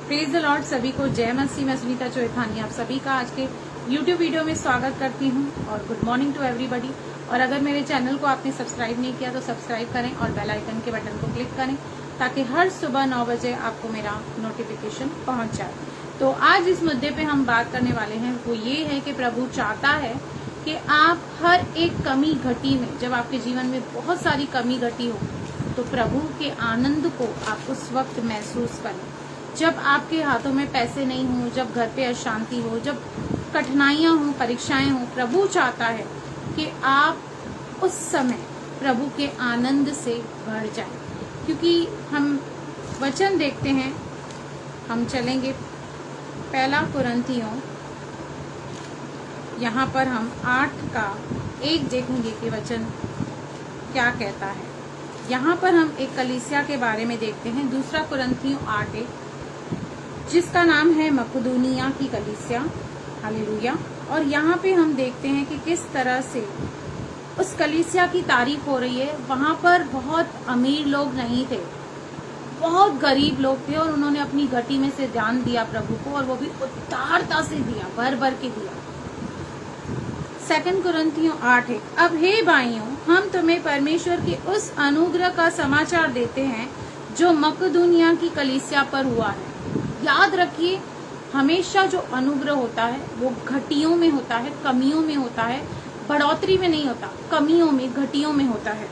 Praise the Lord. सभी को जय मसीह। मैं सुनीता चोइथानी आप सभी का आज के YouTube वीडियो में स्वागत करती हूँ और गुड मॉर्निंग टू एवरीबॉडी। और अगर मेरे चैनल को आपने सब्सक्राइब नहीं किया तो सब्सक्राइब करें और बेल आइकन के बटन को क्लिक करें ताकि हर सुबह 9 बजे आपको मेरा नोटिफिकेशन पहुंच जाए। तो आज इस मुद्दे पे हम बात करने वाले हैं, वो ये है कि प्रभु चाहता है कि आप हर एक कमी घटी में, जब आपके जीवन में बहुत सारी कमी घटी हो, तो प्रभु के आनंद को आप उस वक्त महसूस करें। जब आपके हाथों में पैसे नहीं हो, जब घर पे अशांति हो, जब कठिनाइयां हो, परीक्षाएं हो, प्रभु चाहता है कि आप उस समय प्रभु के आनंद से भर जाएं। क्योंकि हम वचन देखते हैं, हम चलेंगे पहला कुरिन्थियों, यहाँ पर हम 8:1 देखेंगे कि वचन क्या कहता है। यहाँ पर हम एक कलीसिया के बारे में देखते हैं, दूसरा कुरिन्थियों 8:1, जिसका नाम है मकदूनिया की कलीसिया। हालेलुया। और यहाँ पे हम देखते हैं कि किस तरह से उस कलीसिया की तारीफ हो रही है। वहां पर बहुत अमीर लोग नहीं थे, बहुत गरीब लोग थे, और उन्होंने अपनी घटी में से दान दिया प्रभु को, और वो भी उदारता से दिया, भर भर के दिया। 2 कुरिन्थियों 8:1, अब हे भाइयों, हम तुम्हें परमेश्वर के उस अनुग्रह का समाचार देते हैं जो मकदूनिया की कलीसिया पर हुआ है। याद रखिए, हमेशा जो अनुग्रह होता है वो घटियों में होता है, कमियों में होता है, बढ़ोतरी में नहीं होता, कमियों में, घटियों में होता है।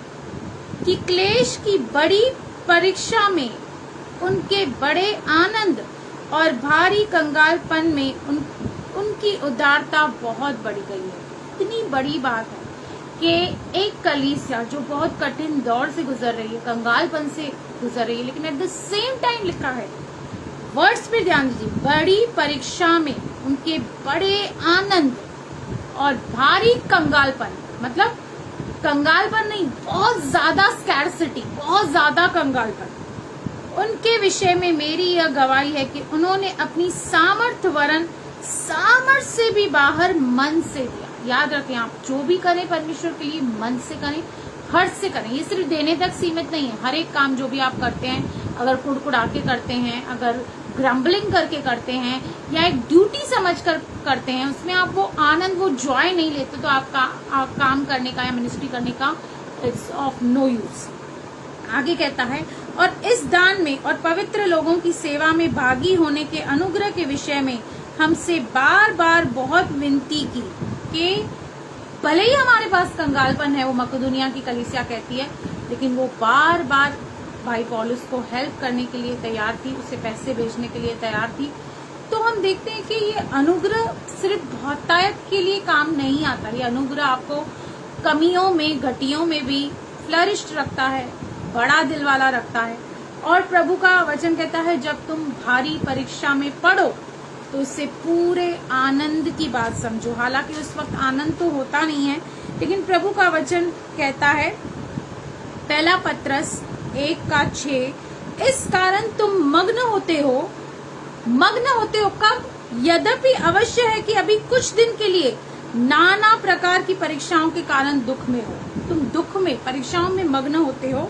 कि क्लेश की बड़ी परीक्षा में उनके बड़े आनंद और भारी कंगालपन में उनकी उदारता बहुत बढ़ गई है। इतनी बड़ी बात है कि एक कलीसिया जो बहुत कठिन दौर से गुजर रही है, कंगालपन से गुजर रही है, लेकिन एट द सेम टाइम लिखा है, वर्ड्स पे ध्यान दीजिए, बड़ी परीक्षा में उनके बड़े आनंद और भारी कंगालपन, मतलब कंगालपन नहीं, बहुत ज्यादा स्कैर्सिटी, बहुत ज्यादा कंगालपन। उनके विषय में मेरी यह गवाही है कि उन्होंने अपनी सामर्थ्य वरन सामर्थ्य से भी बाहर मन से दिया। याद रखें, आप जो भी करें परमेश्वर के लिए मन से करें, हर्ष से करें। ये सिर्फ देने तक सीमित नहीं है। हर एक काम जो भी आप करते हैं, अगर कुड़कुड़ा के करते हैं, अगर ग्रम्बलिंग करके करते हैं, या एक ड्यूटी समझकर करते हैं, उसमें आप वो आनंद, वो जॉय नहीं लेते, तो आपका काम करने का या मिनिस्ट्री करने का इट्स ऑफ नो यूज। आगे कहता है, और इस दान में और पवित्र लोगों की सेवा में भागी होने के अनुग्रह के विषय में हमसे बार बार बहुत विनती की कि भले ही हमारे पास कंगालपन है, वो मकदूनिया की कलीसिया कहती है, लेकिन वो बार बार भाई पौलुस को हेल्प करने के लिए तैयार थी, उसे पैसे भेजने के लिए तैयार थी। तो हम देखते हैं कि ये अनुग्रह सिर्फ बहुतायत के लिए काम नहीं आता। ये अनुग्रह आपको कमियों में, घटियों में भी फ्लरिश्ड रखता है, बड़ा दिल वाला रखता है। और प्रभु का वचन कहता है, जब तुम भारी परीक्षा में पड़ो तो इससे पूरे आनंद की बात समझो। हालांकि उस वक्त आनंद तो होता नहीं है, लेकिन प्रभु का वचन कहता है, पहला पत्रस 1:6, इस कारण तुम मग्न होते हो। कब? यद्यपि अवश्य है कि अभी कुछ दिन के लिए नाना प्रकार की परीक्षाओं के कारण दुख में हो। तुम दुख में, परीक्षाओं में मग्न होते हो,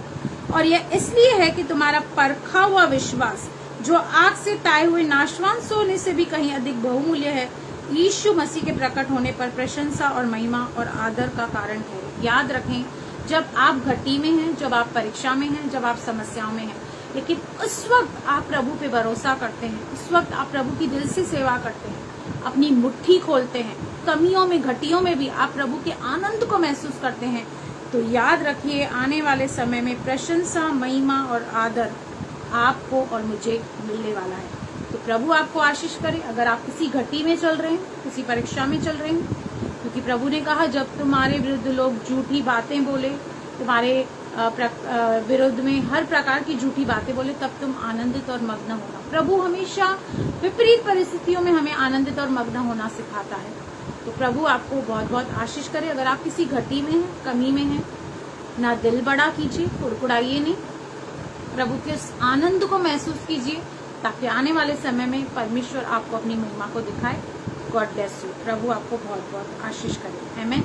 और यह इसलिए है कि तुम्हारा परखा हुआ विश्वास, जो आग से ताए हुए नाशवान सोने से भी कहीं अधिक बहुमूल्य है, यीशु मसीह के प्रकट होने पर प्रशंसा और महिमा और आदर का कारण है। याद रखें, जब आप घटी में हैं, जब आप परीक्षा में हैं, जब आप समस्याओं में हैं, लेकिन उस वक्त आप प्रभु पे भरोसा करते हैं, उस वक्त आप प्रभु की दिल से सेवा करते हैं, अपनी मुट्ठी खोलते हैं, कमियों में, घटियों में भी आप प्रभु के आनंद को महसूस करते हैं, तो याद रखिए, आने वाले समय में प्रशंसा, महिमा और आदर आपको और मुझे मिलने वाला है। तो प्रभु आपको आशीष करे। अगर आप किसी घटी में चल रहे हैं, किसी परीक्षा में चल रहे हैं, क्योंकि प्रभु ने कहा, जब तुम्हारे विरुद्ध लोग झूठी बातें बोले, तुम्हारे विरुद्ध में हर प्रकार की झूठी बातें बोले, तब तुम आनंदित और मग्न होना। प्रभु हमेशा विपरीत परिस्थितियों में हमें आनंदित और मग्न होना सिखाता है। तो प्रभु आपको बहुत बहुत आशीष करे। अगर आप किसी घटी में हैं, कमी में हैं, ना दिल बड़ा कीजिए, कुड़कुड़ाइए नहीं, प्रभु के उस आनंद को महसूस कीजिए, ताकि आने वाले समय में परमेश्वर आपको अपनी महिमा को दिखाए। God bless you. प्रभु आपको बहुत बहुत आशीष करे। आमीन।